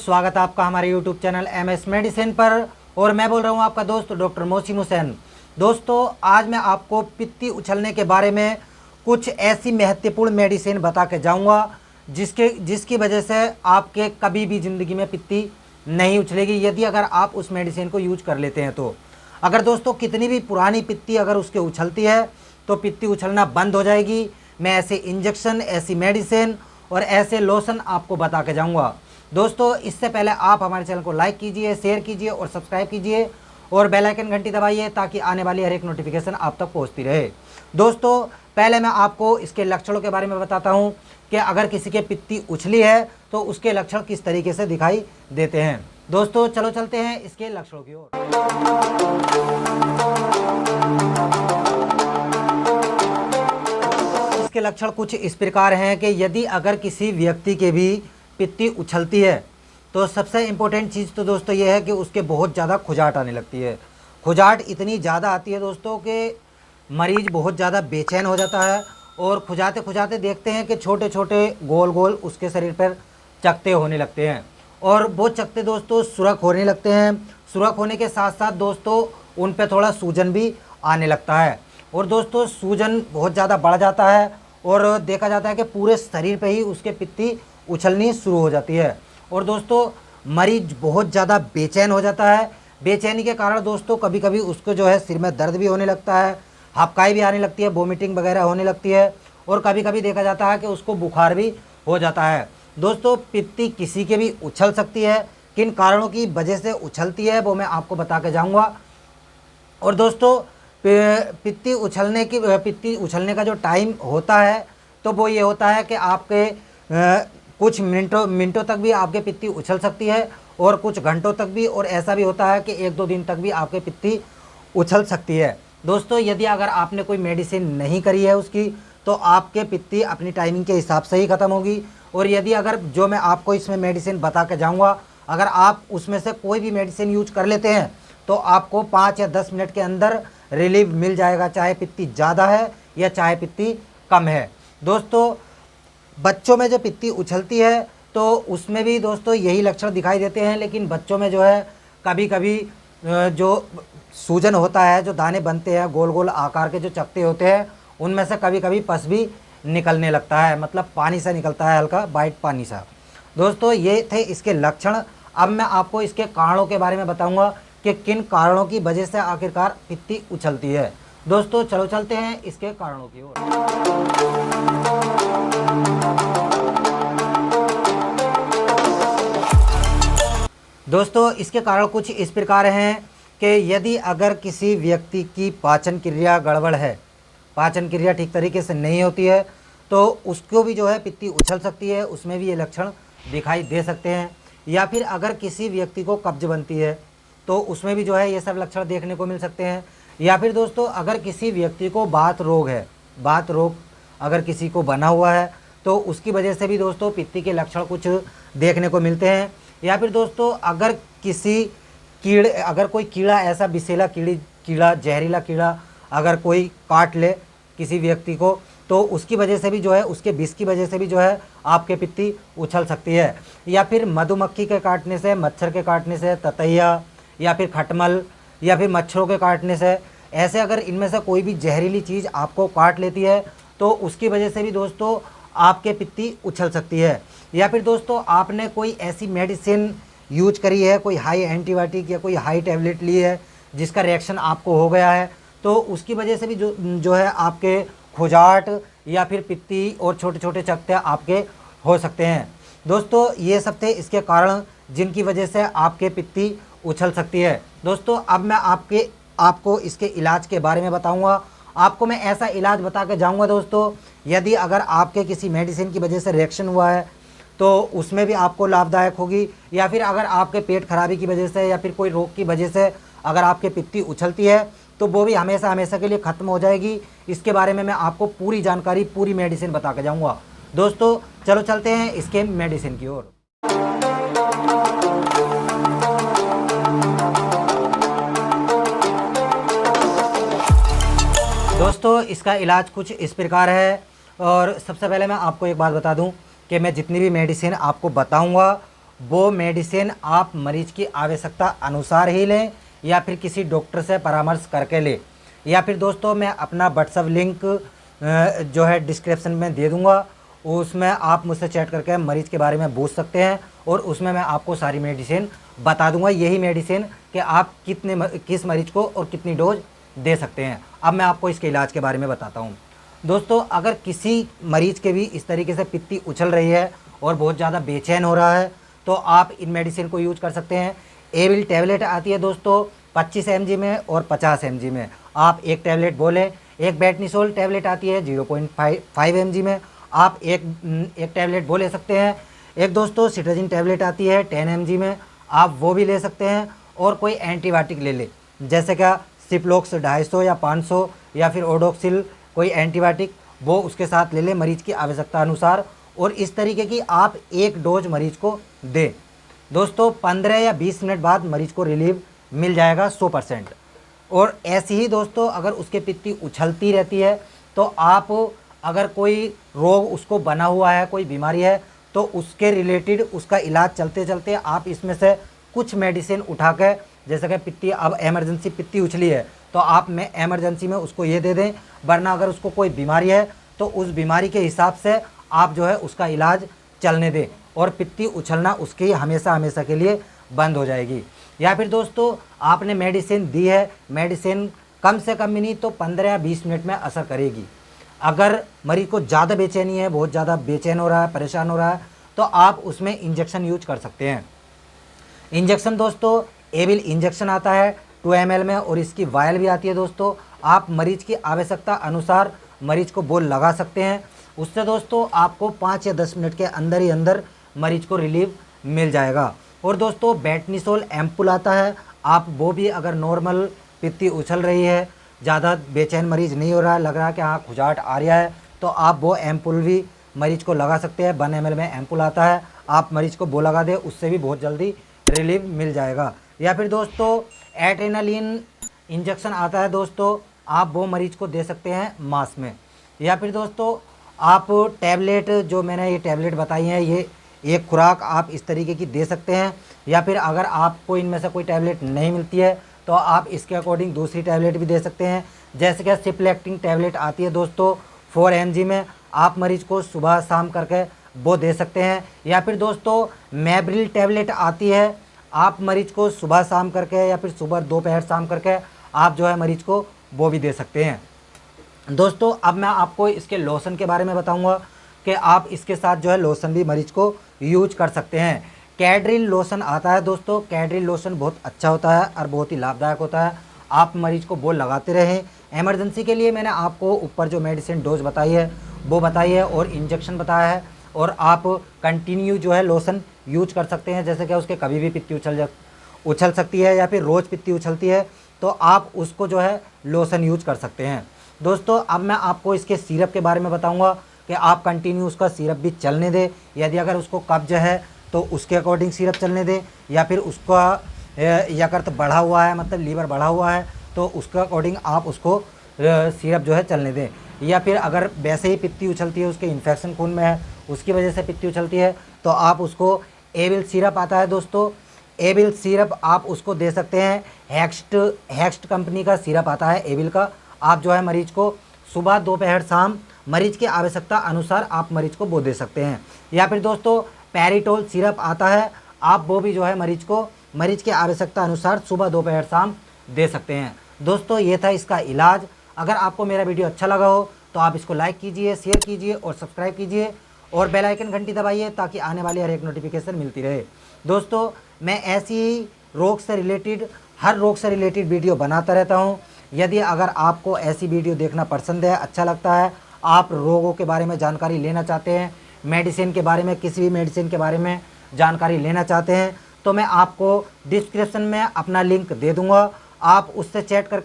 स्वागत है आपका हमारे YouTube चैनल MS मेडिसिन पर और मैं बोल रहा हूं आपका दोस्त डॉक्टर मोहसिन हुसैन। दोस्तों आज मैं आपको पित्ती उछलने के बारे में कुछ ऐसी महत्वपूर्ण मेडिसिन बता के जाऊंगा जिसकी वजह से आपके कभी भी ज़िंदगी में पित्ती नहीं उछलेगी यदि अगर आप उस मेडिसिन को यूज कर लेते हैं तो। अगर दोस्तों कितनी भी पुरानी पित्ती अगर उसके उछलती है तो पित्ती उछलना बंद हो जाएगी। मैं ऐसे इंजेक्शन, ऐसी मेडिसिन और ऐसे लोशन आपको बता के जाऊंगा। दोस्तों इससे पहले आप हमारे चैनल को लाइक कीजिए, शेयर कीजिए और सब्सक्राइब कीजिए और बेल आइकन घंटी दबाइए ताकि आने वाली हर एक नोटिफिकेशन आप तक पहुंचती रहे। दोस्तों पहले मैं आपको इसके लक्षणों के बारे में बताता हूं कि अगर किसी के पित्ती उछली है तो उसके लक्षण किस तरीके से दिखाई देते हैं। दोस्तों चलो चलते हैं इसके लक्षणों की ओर। इसके लक्षण कुछ इस प्रकार हैं कि यदि अगर किसी व्यक्ति के भी पित्ती उछलती है तो सबसे इम्पोर्टेंट चीज़ तो दोस्तों ये है कि उसके बहुत ज़्यादा खुजाट आने लगती है। खुजाट इतनी ज़्यादा आती है दोस्तों कि मरीज़ बहुत ज़्यादा बेचैन हो जाता है और खुजाते खुजाते देखते हैं कि छोटे छोटे गोल गोल उसके शरीर पर चकते होने लगते हैं और वो चकते दोस्तों सुरख होने लगते हैं। सुरख होने के साथ साथ दोस्तों उन पर थोड़ा सूजन भी आने लगता है और दोस्तों सूजन बहुत ज़्यादा बढ़ जाता है और देखा जाता है कि पूरे शरीर पे ही उसके पित्ती उछलनी शुरू हो जाती है और दोस्तों मरीज बहुत ज़्यादा बेचैन हो जाता है। बेचैनी के कारण दोस्तों कभी कभी उसको जो है सिर में दर्द भी होने लगता है, हपकाई भी आने लगती है, वोमिटिंग वगैरह होने लगती है और कभी कभी देखा जाता है कि उसको बुखार भी हो जाता है। दोस्तों पित्ती किसी के भी उछल सकती है, किन कारणों की वजह से उछलती है वो मैं आपको बता के जाऊँगा। और दोस्तों पित्ती उछलने का जो टाइम होता है तो वो ये होता है कि आपके कुछ मिनटों तक भी आपके पित्ती उछल सकती है और कुछ घंटों तक भी, और ऐसा भी होता है कि 1-2 दिन तक भी आपके पित्ती उछल सकती है। दोस्तों यदि अगर आपने कोई मेडिसिन नहीं करी है उसकी तो आपके पित्ती अपनी टाइमिंग के हिसाब से ही ख़त्म होगी। और यदि अगर जो मैं आपको इसमें मेडिसिन बता के जाऊँगा अगर आप उसमें से कोई भी मेडिसिन यूज कर लेते हैं तो आपको 5 या 10 मिनट के अंदर रिलीफ मिल जाएगा, चाहे पित्ती ज़्यादा है या चाहे पित्ती कम है। दोस्तों बच्चों में जो पित्ती उछलती है तो उसमें भी दोस्तों यही लक्षण दिखाई देते हैं, लेकिन बच्चों में जो है कभी कभी जो सूजन होता है, जो दाने बनते हैं, गोल गोल आकार के जो चकते होते हैं उनमें से कभी कभी पस भी निकलने लगता है, मतलब पानी सा निकलता है, हल्का वाइट पानी सा। दोस्तों ये थे इसके लक्षण। अब मैं आपको इसके कारणों के बारे में बताऊँगा कि किन कारणों की वजह से आखिरकार पित्ती उछलती है। दोस्तों चलो चलते हैं इसके कारणों की ओर। दोस्तों इसके कारण कुछ इस प्रकार हैं कि यदि अगर किसी व्यक्ति की पाचन क्रिया गड़बड़ है, पाचन क्रिया ठीक तरीके से नहीं होती है तो उसको भी जो है पित्ती उछल सकती है, उसमें भी ये लक्षण दिखाई दे सकते हैं। या फिर अगर किसी व्यक्ति को कब्ज बनती है तो उसमें भी जो है ये सब लक्षण देखने को मिल सकते हैं। या फिर दोस्तों अगर किसी व्यक्ति को बात रोग है, बात रोग अगर किसी को बना हुआ है तो उसकी वजह से भी दोस्तों पित्ती के लक्षण कुछ देखने को मिलते हैं। या फिर दोस्तों अगर कोई कीड़ा ऐसा विषैला कीड़ा जहरीला कीड़ा अगर कोई काट ले किसी व्यक्ति को तो उसकी वजह से भी जो है, उसके विष की वजह से भी जो है आपके पित्ती उछल सकती है। या फिर मधुमक्खी के काटने से, मच्छर के काटने से, ततैया या फिर खटमल या फिर मच्छरों के काटने से, ऐसे अगर इनमें से कोई भी जहरीली चीज़ आपको काट लेती है तो उसकी वजह से भी दोस्तों आपके पित्ती उछल सकती है। या फिर दोस्तों आपने कोई ऐसी मेडिसिन यूज करी है, कोई हाई एंटीबायोटिक या कोई हाई टैबलेट ली है जिसका रिएक्शन आपको हो गया है तो उसकी वजह से भी जो है आपके खुजाट या फिर पित्ती और छोटे छोटे चकते आपके हो सकते हैं। दोस्तों ये सब थे इसके कारण जिनकी वजह से आपके पित्ती उछल सकती है। दोस्तों अब मैं आपको इसके इलाज के बारे में बताऊंगा। आपको मैं ऐसा इलाज बता के जाऊंगा दोस्तों, यदि अगर आपके किसी मेडिसिन की वजह से रिएक्शन हुआ है तो उसमें भी आपको लाभदायक होगी। या फिर अगर आपके पेट खराबी की वजह से या फिर कोई रोग की वजह से अगर आपके पित्ती उछलती है तो वो भी हमेशा हमेशा के लिए ख़त्म हो जाएगी। इसके बारे में मैं आपको पूरी जानकारी, पूरी मेडिसिन बता के जाऊँगा। दोस्तों चलो चलते हैं इसके मेडिसिन की ओर। दोस्तों इसका इलाज कुछ इस प्रकार है और सबसे पहले मैं आपको एक बात बता दूं कि मैं जितनी भी मेडिसिन आपको बताऊंगा वो मेडिसिन आप मरीज की आवश्यकता अनुसार ही लें या फिर किसी डॉक्टर से परामर्श करके लें। या फिर दोस्तों मैं अपना व्हाट्सएप लिंक जो है डिस्क्रिप्शन में दे दूंगा, उसमें आप मुझसे चैट करके मरीज़ के बारे में पूछ सकते हैं और उसमें मैं आपको सारी मेडिसिन बता दूंगा, यही मेडिसिन कि आप किस मरीज़ को और कितनी डोज दे सकते हैं। अब मैं आपको इसके इलाज के बारे में बताता हूँ। दोस्तों अगर किसी मरीज़ के भी इस तरीके से पित्ती उछल रही है और बहुत ज़्यादा बेचैन हो रहा है तो आप इन मेडिसिन को यूज कर सकते हैं। एविल टैबलेट आती है दोस्तों 25 mg में और 50 mg में, आप एक टैबलेट बोलें। एक बेटनिसोल टैबलेट आती है 0.5 mg में, आप एक टैबलेट वो ले सकते हैं। एक दोस्तों सिट्राजिन टैबलेट आती है 10 mg में, आप वो भी ले सकते हैं। और कोई एंटीबायोटिक ले ले, जैसे क्या सिप्लोक्स 250 या 500 या फिर ओडोक्सिल कोई एंटीबायोटिक, वो उसके साथ ले ले मरीज की आवश्यकता अनुसार। और इस तरीके की आप एक डोज मरीज को दें। दोस्तों 15 या 20 मिनट बाद मरीज को रिलीफ मिल जाएगा 100%। और ऐसे ही दोस्तों अगर उसके पित्ती उछलती रहती है तो आप अगर कोई रोग उसको बना हुआ है, कोई बीमारी है, तो उसके रिलेटेड उसका इलाज चलते चलते आप इसमें से कुछ मेडिसिन उठा के, जैसे कि पित्ती अब एमरजेंसी पित्ती उछली है तो आप में एमरजेंसी में उसको ये दे दें, वरना अगर उसको कोई बीमारी है तो उस बीमारी के हिसाब से आप जो है उसका इलाज चलने दें और पित्ती उछलना उसकी हमेशा हमेशा के लिए बंद हो जाएगी। या फिर दोस्तों आपने मेडिसिन दी है, मेडिसिन कम से कम भी नहीं तो 15 या 20 मिनट में असर करेगी। अगर मरीज को ज़्यादा बेचैनी है, बहुत ज़्यादा बेचैन हो रहा है, परेशान हो रहा है, तो आप उसमें इंजेक्शन यूज कर सकते हैं। इंजेक्शन दोस्तों एविल इंजेक्शन आता है 2 ml में और इसकी वायल भी आती है दोस्तों। आप मरीज की आवश्यकता अनुसार मरीज को बोल लगा सकते हैं। उससे दोस्तों आपको 5 या 10 मिनट के अंदर ही अंदर मरीज को रिलीफ मिल जाएगा। और दोस्तों बेटनिसोल एम्पुल आता है, आप वो भी अगर नॉर्मल पित्ती उछल रही है, ज़्यादा बेचैन मरीज नहीं हो रहा है, लग रहा है कि हाँ खुजाट आ रहा है, तो आप वो एम्पुल भी मरीज को लगा सकते हैं। 1 ml में एम्पुल आता है, आप मरीज को वो लगा दें, उससे भी बहुत जल्दी रिलीफ मिल जाएगा। या फिर दोस्तों एड्रेनालिन इंजेक्शन आता है दोस्तों, आप वो मरीज को दे सकते हैं मास में। या फिर दोस्तों आप टैबलेट, जो मैंने ये टैबलेट बताई हैं, ये एक खुराक आप इस तरीके की दे सकते हैं। या फिर अगर आपको इनमें से कोई टैबलेट नहीं मिलती है तो आप इसके अकॉर्डिंग दूसरी टैबलेट भी दे सकते हैं। जैसे कि सिप्लेक्टिंग टैबलेट आती है दोस्तों 4 mg में, आप मरीज को सुबह शाम करके वो दे सकते हैं। या फिर दोस्तों मैब्रिल टैबलेट आती है, आप मरीज को सुबह शाम करके या फिर सुबह दोपहर शाम करके आप जो है मरीज को वो भी दे सकते हैं। दोस्तों अब मैं आपको इसके लोशन के बारे में बताऊंगा कि आप इसके साथ जो है लोशन भी मरीज को यूज कर सकते हैं। कैड्रिल लोशन आता है दोस्तों, कैड्रिल लोशन बहुत अच्छा होता है और बहुत ही लाभदायक होता है। आप मरीज को वो लगाते रहें। एमरजेंसी के लिए मैंने आपको ऊपर जो मेडिसिन डोज बताई है वो बताई है और इंजेक्शन बताया है, और आप कंटिन्यू जो है लोशन यूज कर सकते हैं। जैसे कि उसके कभी भी पित्ती उछल सकती है या फिर रोज़ पित्ती उछलती है तो आप उसको जो है लोशन यूज कर सकते हैं। दोस्तों अब मैं आपको इसके सिरप के बारे में बताऊंगा कि आप कंटिन्यू उसका सिरप भी चलने दें। यदि अगर उसको कब्ज है तो उसके अकॉर्डिंग सिरप चलने दें, या फिर उसका यकृत बढ़ा हुआ है, मतलब लीवर बढ़ा हुआ है, तो उसके अकॉर्डिंग आप उसको सिरप जो है चलने दें। या फिर अगर वैसे ही पित्ती उछलती है, उसके इन्फेक्शन खून में है, उसकी वजह से पित्ती उछलती है, तो आप उसको एविल सिरप आता है दोस्तों, एविल सिरप आप उसको दे सकते हैं। हेक्स्ट कंपनी का सिरप आता है एविल का, आप जो है मरीज को सुबह दोपहर शाम मरीज की आवश्यकता अनुसार आप मरीज को वो दे सकते हैं। या फिर दोस्तों पैरिटोल सिरप आता है, आप वो भी जो है मरीज को मरीज की आवश्यकता अनुसार सुबह दोपहर शाम दे सकते हैं। दोस्तों ये था इसका इलाज। अगर आपको मेरा वीडियो अच्छा लगा हो तो आप इसको लाइक कीजिए, शेयर कीजिए और सब्सक्राइब कीजिए और बेल आइकन घंटी दबाइए ताकि आने वाली हर एक नोटिफिकेशन मिलती रहे। दोस्तों मैं ऐसी ही हर रोग से रिलेटेड वीडियो बनाता रहता हूँ। यदि अगर आपको ऐसी वीडियो देखना पसंद है, अच्छा लगता है, आप रोगों के बारे में जानकारी लेना चाहते हैं, मेडिसिन के बारे में, किसी भी मेडिसिन के बारे में जानकारी लेना चाहते हैं, तो मैं आपको डिस्क्रिप्शन में अपना लिंक दे दूँगा, आप उससे चैट करके